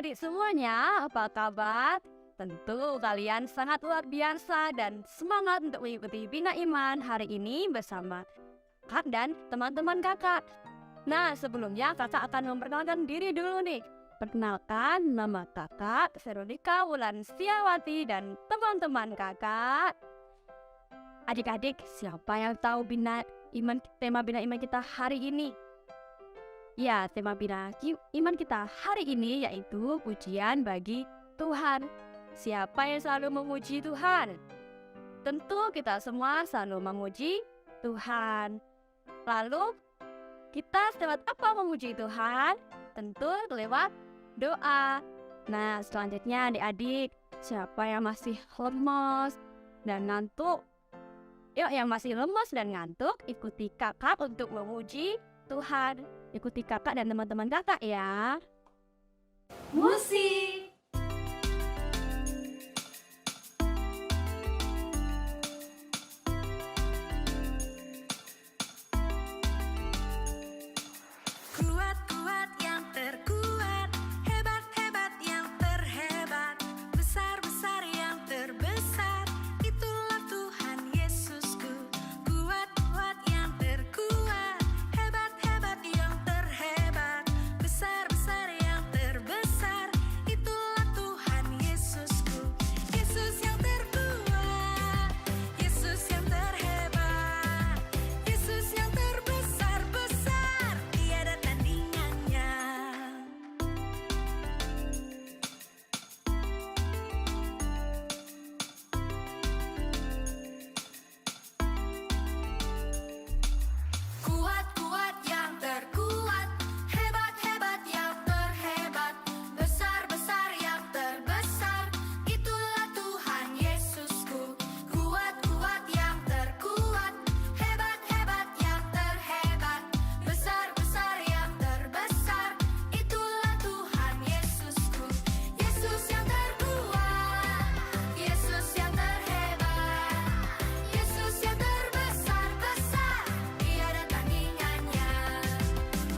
adik-adik semuanya, apa kabar? Tentu kalian sangat luar biasa dan semangat untuk mengikuti Bina Iman hari ini bersama Kak dan teman-teman kakak. Nah, sebelumnya kakak akan memperkenalkan diri dulu nih. Perkenalkan, nama kakak Veronica Wulan Setiawati dan teman-teman kakak. Adik-adik, siapa yang tahu tema Bina Iman kita hari ini? Ya, tema Bina Iman kita hari ini yaitu pujian bagi Tuhan. Siapa yang selalu memuji Tuhan? Tentu kita semua selalu memuji Tuhan. Lalu, kita lewat apa memuji Tuhan? Tentu lewat doa. Nah, selanjutnya adik-adik, siapa yang masih lemas dan ngantuk? Yuk, yang masih lemas dan ngantuk, ikuti kakak untuk memuji Tuhan. Ikuti kakak dan teman-teman kakak ya. Musik. Kuat-kuat yang terkuat, hebat-hebat yang terhebat, besar-besar yang terbesar, itulah Tuhan Yesusku. Kuat-kuat yang terkuat, hebat-hebat yang terhebat, besar-besar yang terbesar, itulah Tuhan Yesusku. Yesus yang terkuat, Yesus yang terhebat, Yesus yang terbesar-besar, tiada tandingannya. Kuat-kuat yang terkuat, hebat-hebat yang terhebat, besar-besar yang terbesar, itulah Tuhan Yesusku. Kuat-kuat yang terkuat, hebat-hebat yang terhebat, besar-besar yang terbesar, itulah Tuhan Yesusku. Yesus yang terkuat, Yesus yang terhebat, Yesus yang terbesar-besar, tiada tandingannya.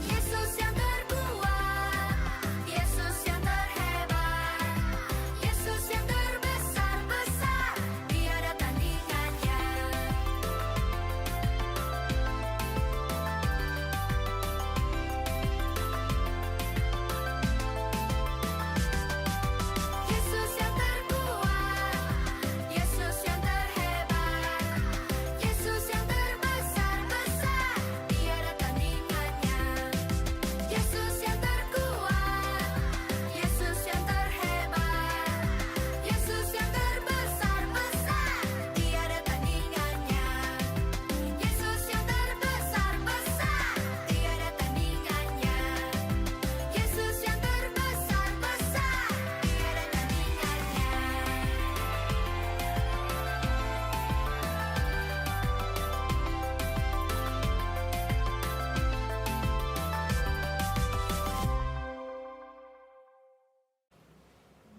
Yesus yang terkuat, Yesus yang terhebat, Yesus yang terbesar-besar, tiada tandingannya. Yesus yang terkuat, Yesus yang terhebat, Yesus yang terbesar-besar, tiada tandingannya. Yesus yang terkuat, Yesus yang terhebat, Yesus yang terbesar-besar, tiada tandingannya. Yesus yang terbesar-besar, tiada tandingannya. Yesus yang terbesar-besar, tiada tandingannya.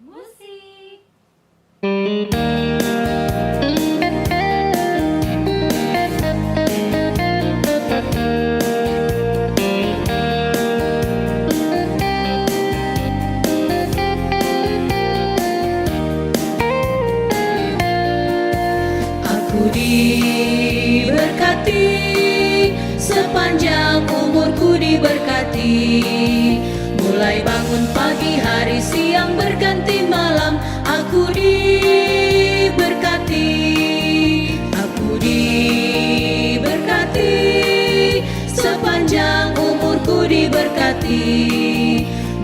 Musik. Aku diberkati, sepanjang umurku diberkati. Mulai bangun pagi, hari, siang, berganti malam, aku diberkati. Aku diberkati, sepanjang umurku diberkati.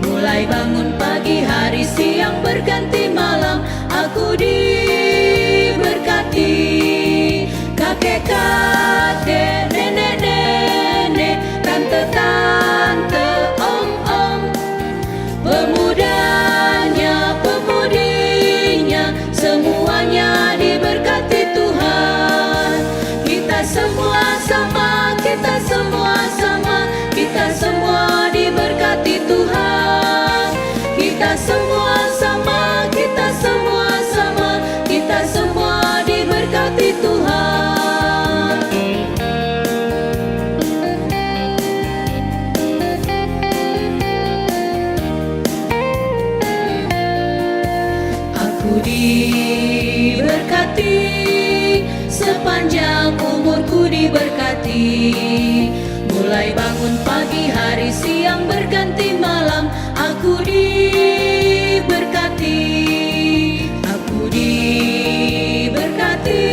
Mulai bangun pagi, hari, siang, berganti malam, aku diberkati. Kakek-kakek, nenek-nenek, tante-tante, om-om, pemudanya, pemudinya, semuanya diberkati Tuhan. Kita semua sama, kita semua sama, kita semua diberkati Tuhan. Kita semua sama, kita semua sama, kita semua diberkati Tuhan. Mulai bangun pagi hari siang berganti malam, aku diberkati. Aku diberkati,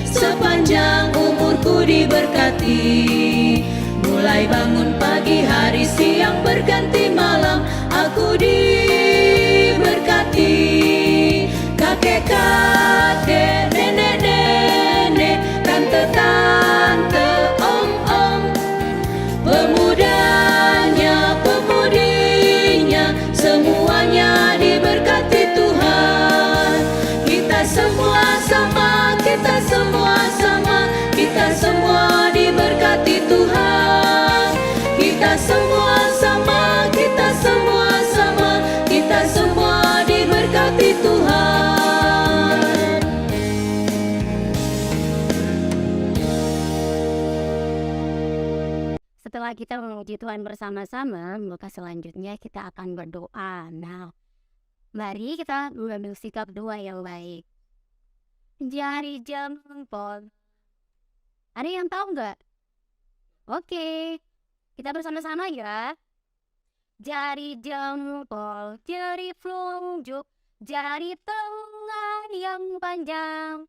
sepanjang umurku diberkati. Mulai bangun pagi hari siang berganti malam, aku diberkati. Kakek-kakek, nenek-nenek, tante-tante, om-om, pemudanya, pemudinya, semuanya diberkati Tuhan. Kita semua sama, kita semua sama, kita semua diberkati Tuhan. Kita semua sama, kita semua sama, kita semua diberkati Tuhan. Setelah kita memuji Tuhan bersama-sama, maka selanjutnya kita akan berdoa. Nah, mari kita mengambil sikap doa yang baik. Jari jempol. Ada yang tahu nggak? Oke, kita bersama-sama ya. Jari jempol, jari telunjuk, jari tengah yang panjang,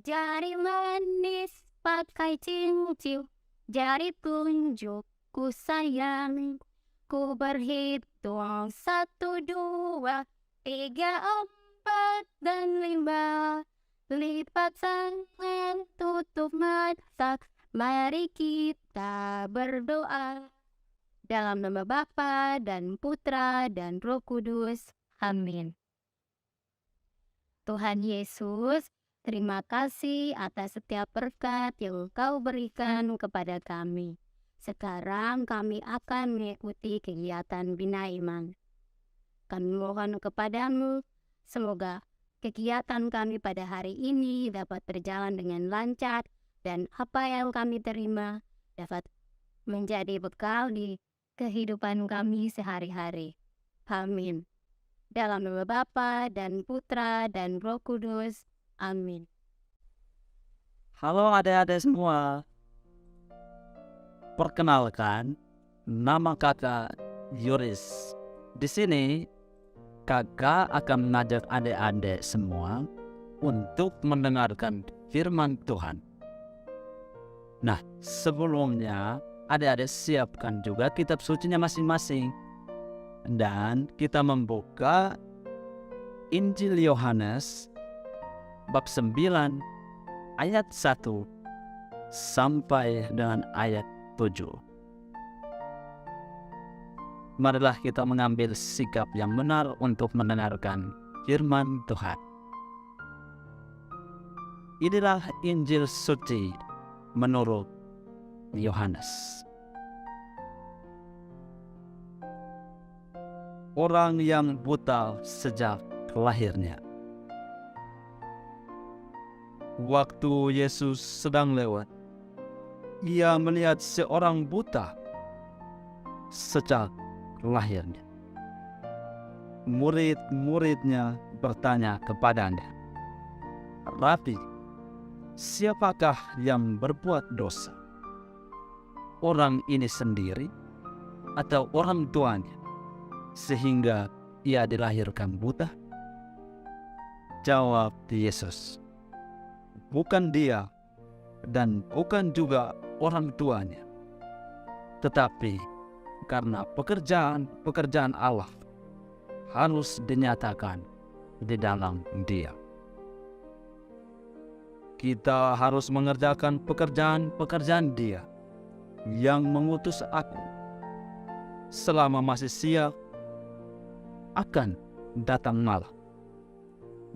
jari manis pakai cincin, jari tunjukku sayang. Ku berhitung 1, 2, 3, 4, dan 5. Lipat tangan, tutup mata, mari kita berdoa. Dalam nama Bapa dan Putra dan Roh Kudus. Amin. Tuhan Yesus, terima kasih atas setiap berkat yang Engkau berikan kepada kami. Sekarang kami akan mengikuti kegiatan Bina Iman. Kami mohon kepadamu, semoga kegiatan kami pada hari ini dapat berjalan dengan lancar dan apa yang kami terima dapat menjadi bekal di kehidupan kami sehari-hari. Amin. Dalam nama Bapa dan Putra dan Roh Kudus. Amin. Halo adik-adik semua. Perkenalkan, nama kakak Yuris. Di sini kakak akan mengajak adik-adik semua untuk mendengarkan firman Tuhan. Nah, sebelumnya adik-adik siapkan juga kitab sucinya masing-masing. Dan kita membuka Injil Yohanes bab 9 ayat 1 sampai dengan ayat 7. Marilah kita mengambil sikap yang benar untuk mendengarkan firman Tuhan. Inilah Injil suci menurut Yohanes. Orang yang buta sejak lahirnya. Waktu Yesus sedang lewat, ia melihat seorang buta sejak lahirnya. Murid-muridnya bertanya kepadanya, "Rabi, siapakah yang berbuat dosa? Orang ini sendiri atau orang tuanya, sehingga ia dilahirkan buta?" Jawab Yesus, "Bukan dia dan bukan juga orang tuanya, tetapi karena pekerjaan Allah harus dinyatakan di dalam dia." Kita harus mengerjakan pekerjaan Dia yang mengutus aku. Selama masih siang, akan datang malam,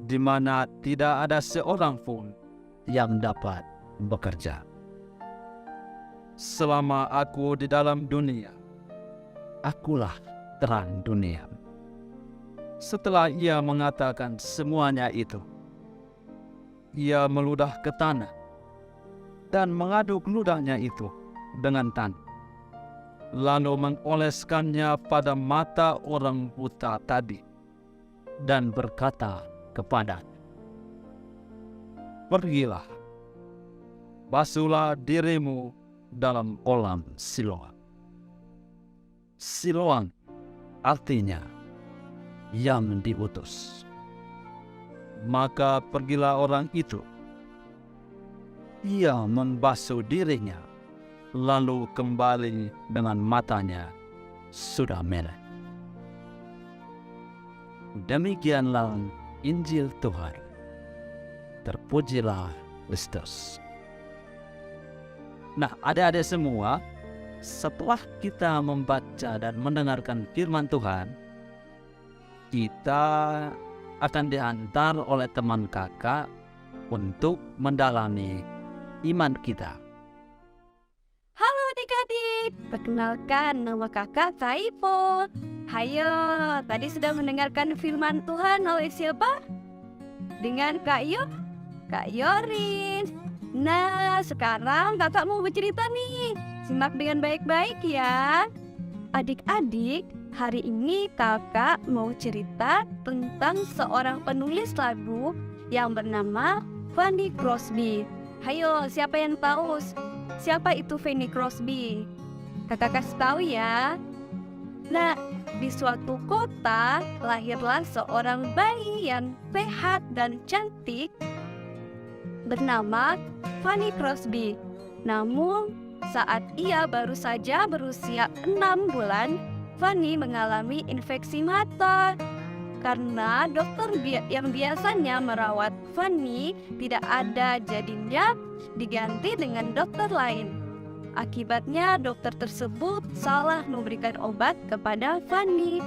di mana tidak ada seorang pun yang dapat bekerja. Selama aku di dalam dunia, akulah terang dunia. Setelah ia mengatakan semuanya itu, ia meludah ke tanah dan mengaduk ludahnya itu dengan tanah, lalu mengoleskannya pada mata orang buta tadi dan berkata kepadanya, "Pergilah, basuhlah dirimu dalam kolam Siloam. Siloam artinya yang diutus. Maka pergilah orang itu. Ia membasuh dirinya, lalu kembali dengan matanya sudah merah. Demikianlah Injil Tuhan. Terpujilah Kristus. Nah, adik-adik semua, setelah kita membaca dan mendengarkan firman Tuhan, kita akan diantar oleh teman kakak untuk mendalami iman kita. Halo adik-adik, perkenalkan nama kakak Saiful. Hayo, tadi sudah mendengarkan firman Tuhan oleh siapa? Dengan Kak Yorin. Nah, sekarang kakak mau bercerita nih. Simak dengan baik-baik ya. Adik-adik, hari ini kakak mau cerita tentang seorang penulis lagu yang bernama Fanny Crosby. Hayo, siapa yang tahu siapa itu Fanny Crosby? Kakak kasih tahu ya. Nah, di suatu kota lahirlah seorang bayi yang sehat dan cantik bernama Fanny Crosby. Namun, saat ia baru saja berusia 6 bulan, Fanny mengalami infeksi mata. Karena dokter yang biasanya merawat Fanny tidak ada, jadinya diganti dengan dokter lain. Akibatnya dokter tersebut salah memberikan obat kepada Fanny,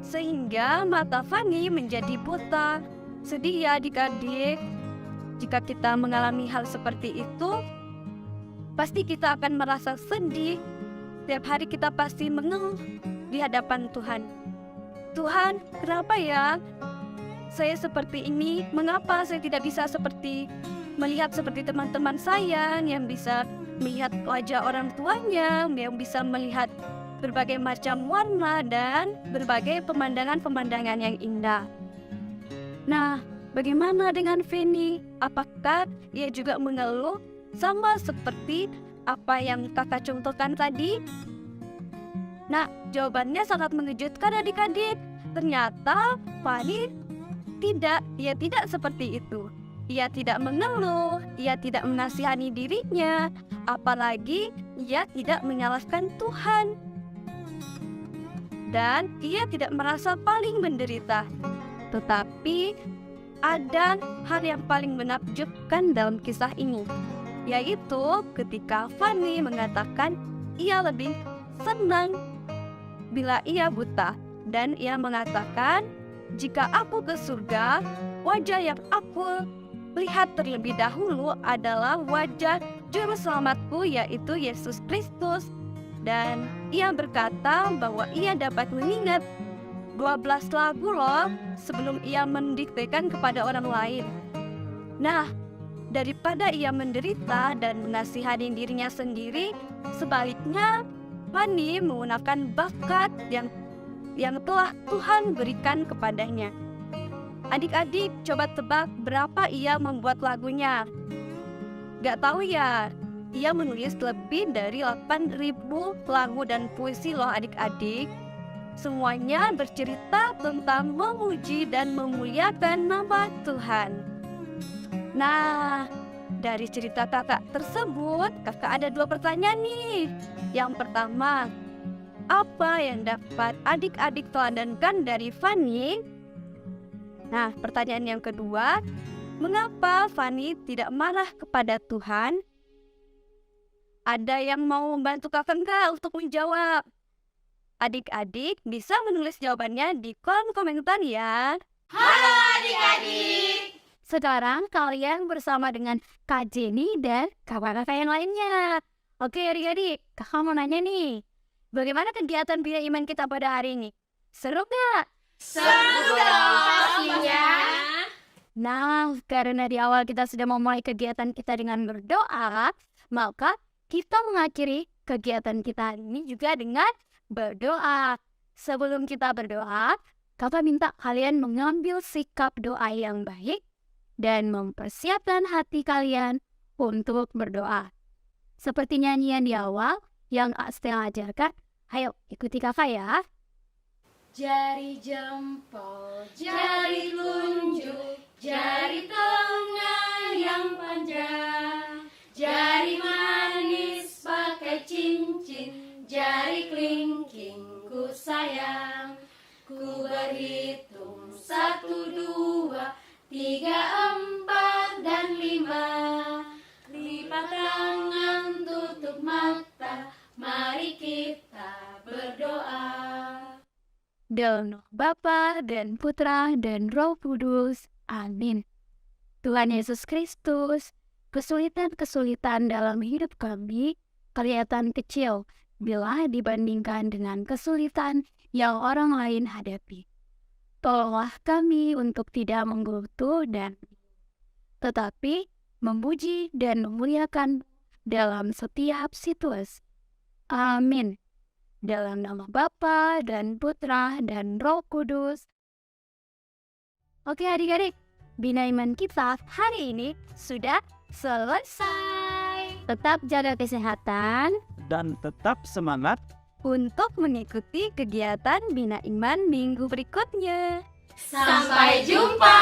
sehingga mata Fanny menjadi buta. Sedih ya adik-adik. Jika kita mengalami hal seperti itu, pasti kita akan merasa sedih. Setiap hari kita pasti mengeluh di hadapan Tuhan. Tuhan, kenapa ya saya seperti ini? Mengapa saya tidak bisa melihat seperti teman-teman saya yang bisa melihat wajah orang tuanya, yang bisa melihat berbagai macam warna dan berbagai pemandangan-pemandangan yang indah. Nah, bagaimana dengan Fanny? Apakah ia juga mengeluh sama seperti apa yang kakak contohkan tadi? Nah, jawabannya sangat mengejutkan adik-adik. Ternyata Fanny ia tidak seperti itu. Ia tidak mengeluh, ia tidak menasihani dirinya, apalagi ia tidak menyalahkan Tuhan. Dan ia tidak merasa paling menderita. Tetapi ada hal yang paling menakjubkan dalam kisah ini, yaitu ketika Fanny mengatakan ia lebih senang bila ia buta. Dan ia mengatakan, jika aku ke surga, wajah yang aku lihat terlebih dahulu adalah wajah juru selamatku, yaitu Yesus Kristus. Dan ia berkata bahwa ia dapat mengingat 12 lagu loh sebelum ia mendiktekan kepada orang lain. Nah, daripada ia menderita dan menasihani dirinya sendiri, sebaliknya Fanny menggunakan bakat yang telah Tuhan berikan kepadanya. Adik-adik, coba tebak berapa ia membuat lagunya? Gak tahu ya? Ia menulis lebih dari 8.000 lagu dan puisi loh adik-adik. Semuanya bercerita tentang memuji dan memuliakan nama Tuhan. Nah, dari cerita kakak tersebut, kakak ada 2 pertanyaan nih. Yang pertama, apa yang dapat adik-adik teladankan dari Fanny? Nah, pertanyaan yang kedua, mengapa Fanny tidak marah kepada Tuhan? Ada yang mau membantu kakak untuk menjawab? Adik-adik bisa menulis jawabannya di kolom komentar ya. Halo adik-adik. Sekarang kalian bersama dengan Kak Jenny dan kakak-kakak yang lainnya. Oke adik-adik, kakak mau nanya nih. Bagaimana kegiatan Bina Iman kita pada hari ini? Seru gak? Seru dong pastinya. Nah, karena di awal kita sudah memulai kegiatan kita dengan berdoa, maka kita mengakhiri kegiatan kita ini juga dengan berdoa. Sebelum kita berdoa, kakak minta kalian mengambil sikap doa yang baik dan mempersiapkan hati kalian untuk berdoa. Seperti nyanyian di awal yang Astel ajarkan, ayo ikuti kakak ya. Jari jempol, jari telunjuk, jari tengah yang panjang, jari manis pakai cincin, jari kelingking ku sayang. Ku berhitung 1, 2, 3, 4 dan 5. Lipat tangan, tutup mata, mari kita berdoa. Dalam nama Bapa dan Putra dan Roh Kudus. Amin. Tuhan Yesus Kristus, kesulitan-kesulitan dalam hidup kami kelihatan kecil bila dibandingkan dengan kesulitan yang orang lain hadapi. Tolonglah kami untuk tidak menggerutu tetapi memuji dan memuliakan dalam setiap situasi. Amin. Dalam nama Bapa dan Putra dan Roh Kudus. Oke adik-adik, Bina Iman kita hari ini sudah selesai. Tetap jaga kesehatan Dan tetap semangat. untuk mengikuti kegiatan Bina Iman minggu berikutnya. Sampai jumpa.